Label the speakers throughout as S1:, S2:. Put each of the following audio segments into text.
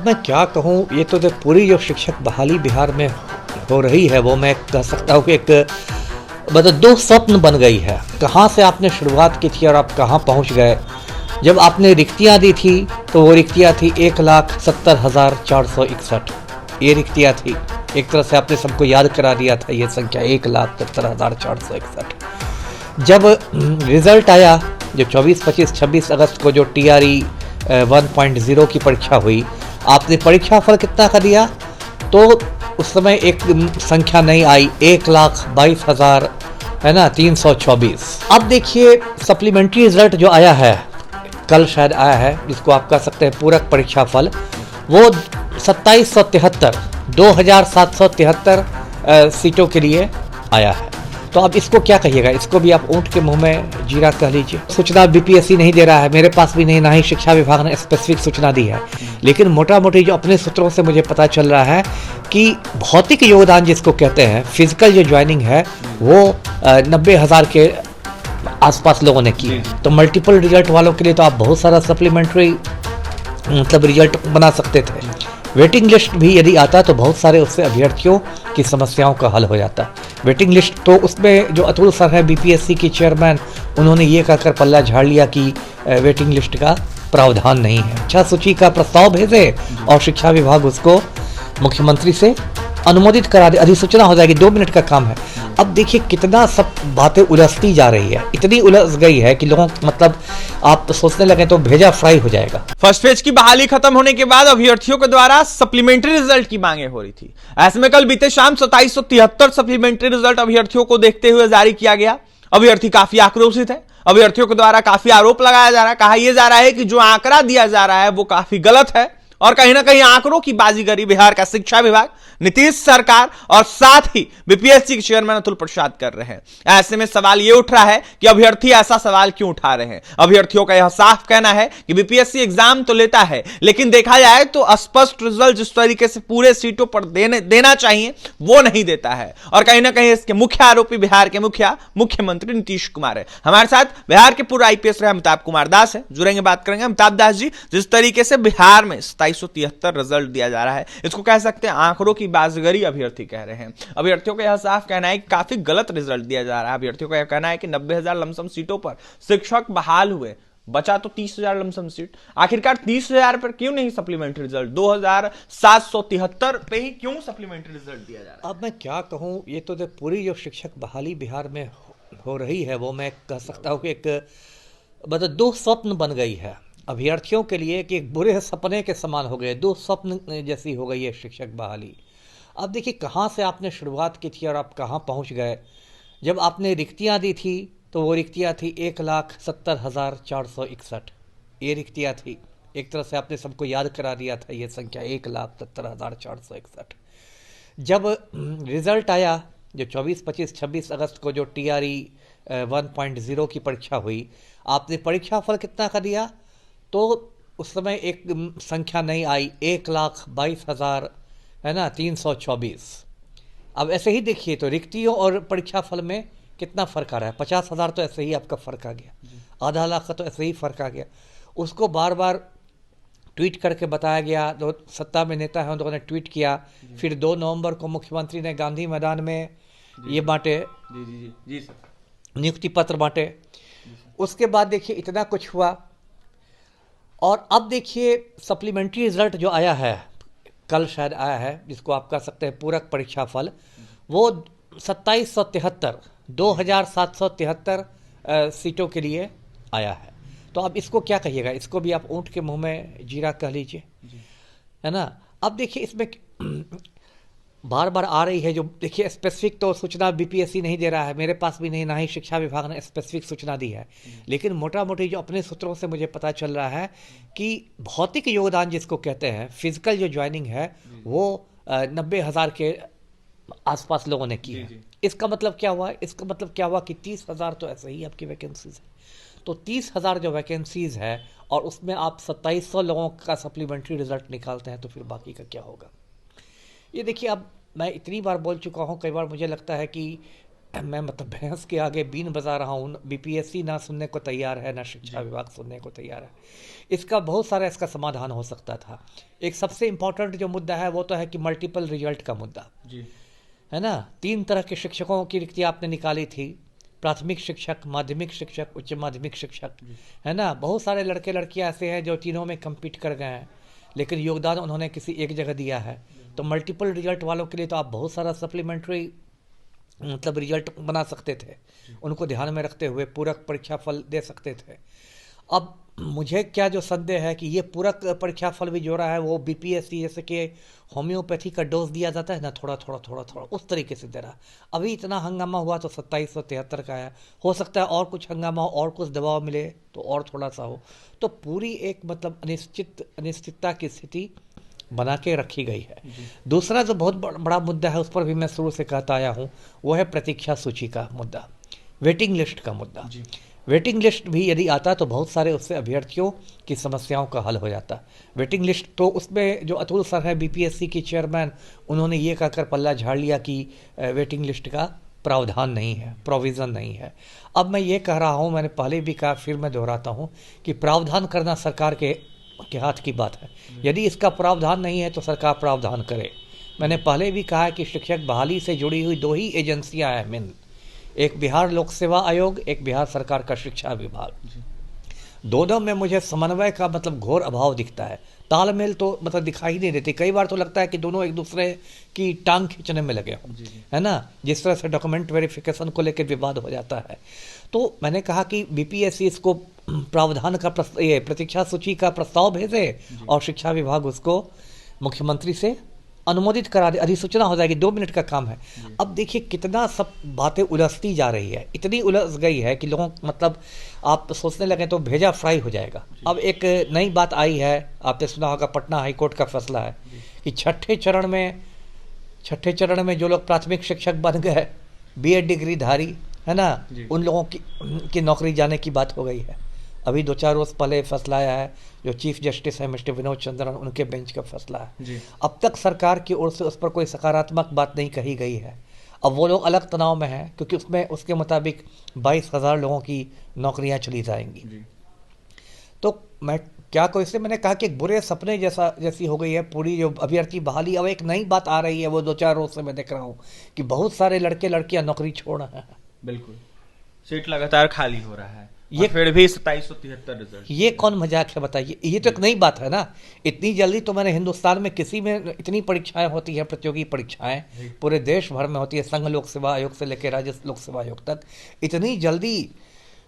S1: अब मैं क्या कहूँ, ये तो पूरी जो शिक्षक बहाली बिहार में हो रही है वो मैं कह सकता हूँ कि एक मतलब दो स्वप्न बन गई है। कहाँ से आपने शुरुआत की थी और आप कहाँ पहुँच गए। जब आपने रिक्तियाँ दी थी तो वो रिक्तियाँ थी 1,70,461, ये रिक्तियाँ थी। एक तरह से आपने सबको याद करा दिया था ये संख्या 1,70,461। जब रिजल्ट आया, जो 24, 25, 26 अगस्त को जो TRE 1.0 की परीक्षा हुई, आपने परीक्षा फल कितना का दिया, तो उस समय एक संख्या नहीं आई, 1,22,000 है ना, 324। अब देखिए सप्लीमेंट्री रिजल्ट जो आया है, कल शायद आया है, जिसको आप कह सकते हैं पूरक परीक्षा फल, वो 2773 2773 सीटों के लिए आया है। तो अब इसको क्या कहिएगा, इसको भी आप ऊँट के मुंह में जीरा कह लीजिए। सूचना BPSC नहीं दे रहा है, मेरे पास भी नहीं, ना ही शिक्षा विभाग ने स्पेसिफिक सूचना दी है, लेकिन मोटा मोटी जो अपने सूत्रों से मुझे पता चल रहा है कि भौतिक योगदान जिसको कहते हैं, फिजिकल जो ज्वाइनिंग है, वो 90,000 के आसपास लोगों ने की। तो मल्टीपल रिजल्ट वालों के लिए तो आप बहुत सारा सप्लीमेंट्री मतलब रिजल्ट बना सकते थे। वेटिंग लिस्ट भी यदि आता तो बहुत सारे उससे अभ्यर्थियों की समस्याओं का हल हो जाता। वेटिंग लिस्ट तो उसमें जो अतुल सर है BPSC के चेयरमैन, उन्होंने ये कहकर पल्ला झाड़ लिया कि वेटिंग लिस्ट का प्रावधान नहीं है। अच्छा, सूची का प्रस्ताव भेजे और शिक्षा विभाग उसको मुख्यमंत्री से अनुमोदित करा दे, अधिसूचना हो जाएगी, 2 मिनट का काम है। अब देखिए कितना सब बातें उलझती जा रही है, इतनी उलझ गई है कि लोगों मतलब आप सोचने लगे तो भेजा फ्राई हो जाएगा।
S2: फर्स्ट फेज की बहाली खत्म होने के बाद अभ्यर्थियों के द्वारा सप्लीमेंट्री रिजल्ट की मांगे हो रही थी। ऐसे में कल बीते शाम 2773 सप्लीमेंट्री रिजल्ट अभ्यर्थियों को देखते हुए जारी किया गया। अभ्यर्थी काफी आक्रोशित है। अभ्यर्थियों के द्वारा काफी आरोप लगाया जा रहा है। कहा यह जा रहा है कि जो आंकड़ा दिया जा रहा है वो काफी गलत है और कहीं ना कहीं आंकड़ों की बाजीगरी बिहार का शिक्षा विभाग, नीतीश सरकार और साथ ही BPSC के चेयरमैन अतुल प्रसाद कर रहे हैं। ऐसे में सवाल यह उठ रहा है कि अभ्यर्थी ऐसा सवाल क्यों उठा रहे हैं। अभ्यर्थियों का यह साफ कहना है कि BPSC एग्जाम तो लेता है, लेकिन देखा जाए तो स्पष्ट रिजल्ट जिस तरीके से पूरे सीटों पर देना चाहिए वो नहीं देता है। और कहीं ना कहीं इसके मुख्य आरोपी बिहार के मुख्यमंत्री नीतीश कुमार है। हमारे साथ बिहार के पूर्व IPS रहे अमिताभ कुमार दास है, जुड़ेंगे, बात करेंगे। अमिताभ दास जी, जिस तरीके से बिहार में 2773 रिजल्ट दिया जा रहा है, इसको कह सकते हैं आंकड़ों की बाजीगरी अभ्यर्थी कह रहे हैं। अभ्यर्थियों का यह साफ कहना है कि काफी गलत रिजल्ट दिया जा रहा है। अभ्यर्थियों का यह कहना है कि 90,000 लमसम सीटों पर शिक्षक बहाल हुए, बचा तो 30,000 लमसम सीट। आखिरकार 30,000 पर क्यों नहीं सप्लीमेंट्री रिजल्ट, 2,773 पे ही क्यों सप्लीमेंट्री रिजल्ट दिया जा रहा है।
S1: अब मैं क्या कहूँ, ये तो पूरी जो शिक्षक बहाली बिहार में हो रही है वो मैं कह सकता हूँ कि एक मतलब दो स्वप्न बन गई है अभ्यर्थियों के लिए, कि एक बुरे सपने के समान हो गए, दो स्वप्न जैसी हो गई है शिक्षक बहाली। अब देखिए कहाँ से आपने शुरुआत की थी और आप कहाँ पहुँच गए। जब आपने रिक्तियाँ दी थी तो वो रिक्तियाँ थी 1,70,461, ये रिक्तियाँ थी। एक तरह से आपने सबको याद करा दिया था ये संख्या 1,70,461। जब रिजल्ट आया, जो 24, 25, 26 अगस्त को जो TRE 1.0 की परीक्षा हुई, आपने परीक्षा फल कितना का दिया, तो उस समय एक संख्या नहीं आई, 1,22,000 है ना, 324। अब ऐसे ही देखिए तो रिक्तियों और परीक्षा फल में कितना फ़र्क आ रहा है। 50,000 तो ऐसे ही आपका फ़र्क आ गया, आधा लाख का तो ऐसे ही फ़र्क आ गया। उसको बार बार ट्वीट करके बताया गया, जो सत्ता में नेता हैं उन लोगों ने ट्वीट किया। फिर 2 नवंबर को मुख्यमंत्री ने गांधी मैदान में ये बांटे,
S2: जी सर,
S1: नियुक्ति पत्र बांटे। उसके बाद देखिए इतना कुछ हुआ और अब देखिए सप्लीमेंट्री रिजल्ट जो आया है, कल शायद आया है, जिसको आप कह सकते हैं पूरक परीक्षा फल, वो 2773 सीटों के लिए आया है। तो अब इसको क्या कहिएगा, इसको भी आप ऊँट के मुंह में जीरा कह लीजिए, है ना। अब देखिए इसमें बार बार आ रही है, जो देखिए स्पेसिफिक तो सूचना BPSC नहीं दे रहा है, मेरे पास भी नहीं, ना ही शिक्षा विभाग ने स्पेसिफिक सूचना दी है, लेकिन मोटा मोटी जो अपने सूत्रों से मुझे पता चल रहा है कि भौतिक योगदान जिसको कहते हैं, फिजिकल जो ज्वाइनिंग है, वो 90,000 के आसपास लोगों ने की है। इसका मतलब क्या हुआ, इसका मतलब क्या हुआ कि 30,000 तो ऐसे ही आपकी वैकेंसीज है। तो 30,000 जो वैकेंसीज है और उसमें आप 2700 लोगों का सप्लीमेंट्री रिजल्ट निकालते हैं, तो फिर बाकी का क्या होगा। ये देखिए, अब मैं इतनी बार बोल चुका हूँ, कई बार मुझे लगता है कि मैं मतलब भैंस के आगे बीन बजा रहा हूँ। बीपीएससी ना सुनने को तैयार है, ना शिक्षा विभाग सुनने को तैयार है। इसका बहुत सारा इसका समाधान हो सकता था। एक सबसे इम्पोर्टेंट जो मुद्दा है वो तो है कि मल्टीपल रिजल्ट का मुद्दा
S2: जी
S1: है ना। 3 तरह के शिक्षकों की रिक्तियाँ आपने निकाली थी, प्राथमिक शिक्षक, माध्यमिक शिक्षक, उच्च माध्यमिक शिक्षक, है ना। बहुत सारे लड़के लड़कियाँ ऐसे हैं जो तीनों में कम्पीट कर गए हैं, लेकिन योगदान उन्होंने किसी एक जगह दिया है। तो मल्टीपल रिजल्ट वालों के लिए तो आप बहुत सारा सप्लीमेंट्री मतलब रिजल्ट बना सकते थे, उनको ध्यान में रखते हुए पूरक परीक्षा फल दे सकते थे। अब मुझे क्या जो संदेह है कि ये पूरक परीक्षा फल भी जो रहा है वो बीपीएससी जैसे कि होम्योपैथी का डोज दिया जाता है ना, थोड़ा थोड़ा थोड़ा थोड़ा उस तरीके से दे रहा। अभी इतना हंगामा हुआ तो 2773 का है, हो सकता है और कुछ हंगामा हो और कुछ दबाव मिले तो और थोड़ा सा हो। तो पूरी एक मतलब अनिश्चितता की स्थिति बना के रखी गई है। दूसरा जो बहुत बड़ा मुद्दा है, उस पर भी मैं शुरू से कहता आया हूँ, वो है प्रतीक्षा सूची का मुद्दा, वेटिंग लिस्ट का मुद्दा। वेटिंग लिस्ट भी यदि आता तो बहुत सारे उससे अभ्यर्थियों की समस्याओं का हल हो जाता। वेटिंग लिस्ट तो उसमें जो अतुल सर है बीपीएससी के चेयरमैन, उन्होंने ये कहकर पल्ला झाड़ लिया कि वेटिंग लिस्ट का प्रावधान नहीं है, प्रोविज़न नहीं है। अब मैं ये कह रहा हूँ, मैंने पहले भी कहा, फिर मैं दोहराता हूँ कि प्रावधान करना सरकार के हाथ की बात है। यदि इसका प्रावधान नहीं है तो सरकार प्रावधान करे। मैंने पहले भी कहा कि शिक्षक बहाली से जुड़ी हुई 2 ही एजेंसियां हैं मेन, एक बिहार लोक सेवा आयोग, एक बिहार सरकार का शिक्षा विभाग। दोनों में मुझे समन्वय का मतलब घोर अभाव दिखता है, तालमेल तो मतलब दिखाई नहीं देती। कई बार तो लगता है कि दोनों एक दूसरे की टांग खींचने में लगे हों, है ना। जिस तरह से डॉक्यूमेंट वेरिफिकेशन को लेकर विवाद हो जाता है। तो मैंने कहा कि बीपीएससी इसको प्रावधान का ये प्रतीक्षा सूची का प्रस्ताव भेजे और शिक्षा विभाग उसको मुख्यमंत्री से अनुमोदित करा दे, अधिसूचना हो जाएगी, 2 मिनट का काम है। अब देखिए कितना सब बातें उलझती जा रही है, इतनी उलझ गई है कि लोगों मतलब आप सोचने लगे तो भेजा फ्राई हो जाएगा। अब एक नई बात आई है, आपने सुना होगा, पटना हाईकोर्ट का फैसला है कि छठे चरण में जो लोग प्राथमिक शिक्षक बन गए, बीएड डिग्री धारी, है ना, उन लोगों की नौकरी जाने की बात हो गई है। अभी 2-4 रोज पहले फैसला आया है, जो चीफ जस्टिस है मिस्टर विनोद चंद्रन, उनके बेंच का फैसला है। अब तक सरकार की ओर से उस पर कोई सकारात्मक बात नहीं कही गई है। अब वो लोग अलग तनाव में हैं क्योंकि उसमें उसके मुताबिक 22,000 लोगों की नौकरियां चली जाएंगी। तो मैं क्या को इससे मैंने कहा कि एक बुरे सपने जैसी हो गई है पूरी जो अभ्यर्थी बहाली। अब एक नई बात आ रही है, वो 2-4 रोज से मैं देख रहा हूँ कि बहुत सारे लड़के लड़कियां नौकरी छोड़ रहे हैं।
S2: बिल्कुल, सीट लगातार खाली हो रहा है, ये फिर भी 2773 रिजल्ट।
S1: ये कौन मजाक है बताइए, ये तो एक नई बात है ना। इतनी जल्दी तो मैंने हिंदुस्तान में किसी में इतनी परीक्षाएं होती हैं, प्रतियोगी परीक्षाएं पूरे देश भर में होती है, संघ लोक सेवा आयोग से लेकर राज्य लोक सेवा आयोग तक। इतनी जल्दी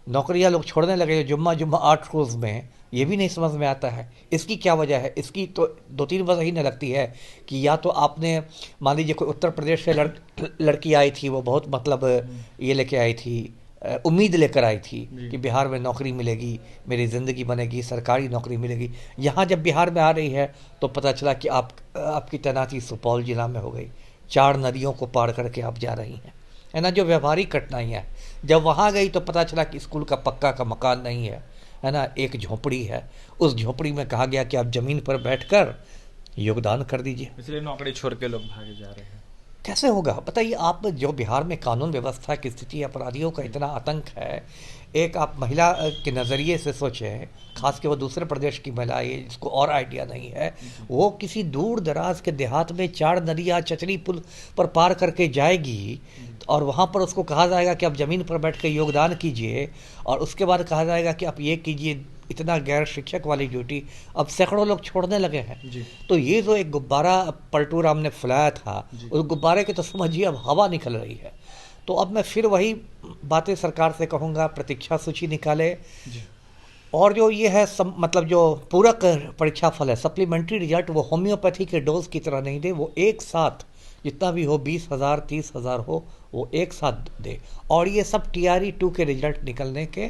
S1: नौकरियां लोग छोड़ने लगे जुम्मा 8 रोज में, ये भी नहीं समझ में आता है। इसकी क्या वजह है? इसकी तो 2-3 वजह ही न लगती है कि या तो आपने मान लीजिए कोई उत्तर प्रदेश से लड़की आई थी, वो बहुत मतलब ये लेके आई थी, उम्मीद लेकर आई थी कि बिहार में नौकरी मिलेगी, मेरी ज़िंदगी बनेगी, सरकारी नौकरी मिलेगी। यहाँ जब बिहार में आ रही है तो पता चला कि आपकी तैनाती सुपौल जिला में हो गई, 4 नदियों को पार करके आप जा रही हैं, है ना। जो व्यवहारिक कठिनाइयाँ हैं, जब वहाँ गई तो पता चला कि स्कूल का पक्का का मकान नहीं है ना, एक झोपड़ी है। उस झोपड़ी में कहा गया कि आप ज़मीन पर बैठकर योगदान कर दीजिए, इसलिए
S2: नौकरी छोड़ के लोग भागे जा रहे हैं।
S1: कैसे होगा बताइए आप? जो बिहार में कानून व्यवस्था की स्थिति, अपराधियों का इतना आतंक है। एक आप महिला के नज़रिए से सोचें, खास के वो दूसरे प्रदेश की महिला है जिसको और आइडिया नहीं है, वो किसी दूर दराज के देहात में 4 नदियाँ चचरी पुल पर पार करके जाएगी और वहाँ पर उसको कहा जाएगा कि आप ज़मीन पर बैठ के योगदान कीजिए, और उसके बाद कहा जाएगा कि आप ये कीजिए, इतना गैर शिक्षक वाली ड्यूटी अब सैकड़ों लोग छोड़ने लगे हैं। तो ये जो एक गुब्बारा पलटू राम ने फैलाया था, उस गुब्बारे की तो समझिए अब हवा निकल रही है। तो अब मैं फिर वही बातें सरकार से कहूँगा, प्रतीक्षा सूची निकाले, और जो ये है मतलब जो पूरक परीक्षा फल है, सप्लीमेंट्री रिजल्ट, वो होम्योपैथी के डोज की तरह नहीं दे, वो एक साथ जितना भी हो, 20,000 30,000 हो, वो एक साथ दे, और ये सब TRE 2 के रिजल्ट निकलने के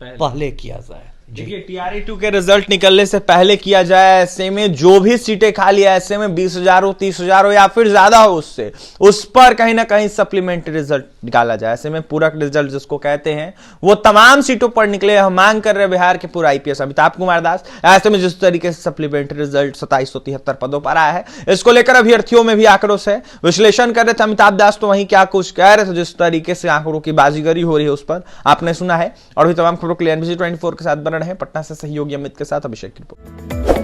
S1: पहले किया जाए।
S2: देखिए टीआरई 2 के रिजल्ट निकलने से पहले किया जाए, ऐसे में जो भी सीटें खाली है, ऐसे में 20,000 हो, 30,000 हो या फिर ज्यादा हो, उससे उस पर कहीं ना कहीं सप्लीमेंट्री रिजल्ट निकाला जाए। ऐसे में पूरक रिजल्ट जिसको कहते हैं वो तमाम सीटों पर निकले। हम मांग कर रहे हैं बिहार के पूर्व आईपीएस अमिताभ कुमार दास। ऐसे में जिस तरीके से सप्लीमेंट्री रिजल्ट 2773 पदों पर आया है, इसको लेकर अभ्यर्थियों में भी आक्रोश है। विश्लेषण कर रहे थे अमिताभ दास, तो वहीं क्या कुछ कह रहे थे, जिस तरीके से आंकड़ों की बाजीगरी हो रही है उस पर आपने सुना है। और भी तमाम खबरों के लिए NBC 24 के साथ बने रहें। पटना से सहयोगी अमित के साथ अभिषेक की रिपोर्ट।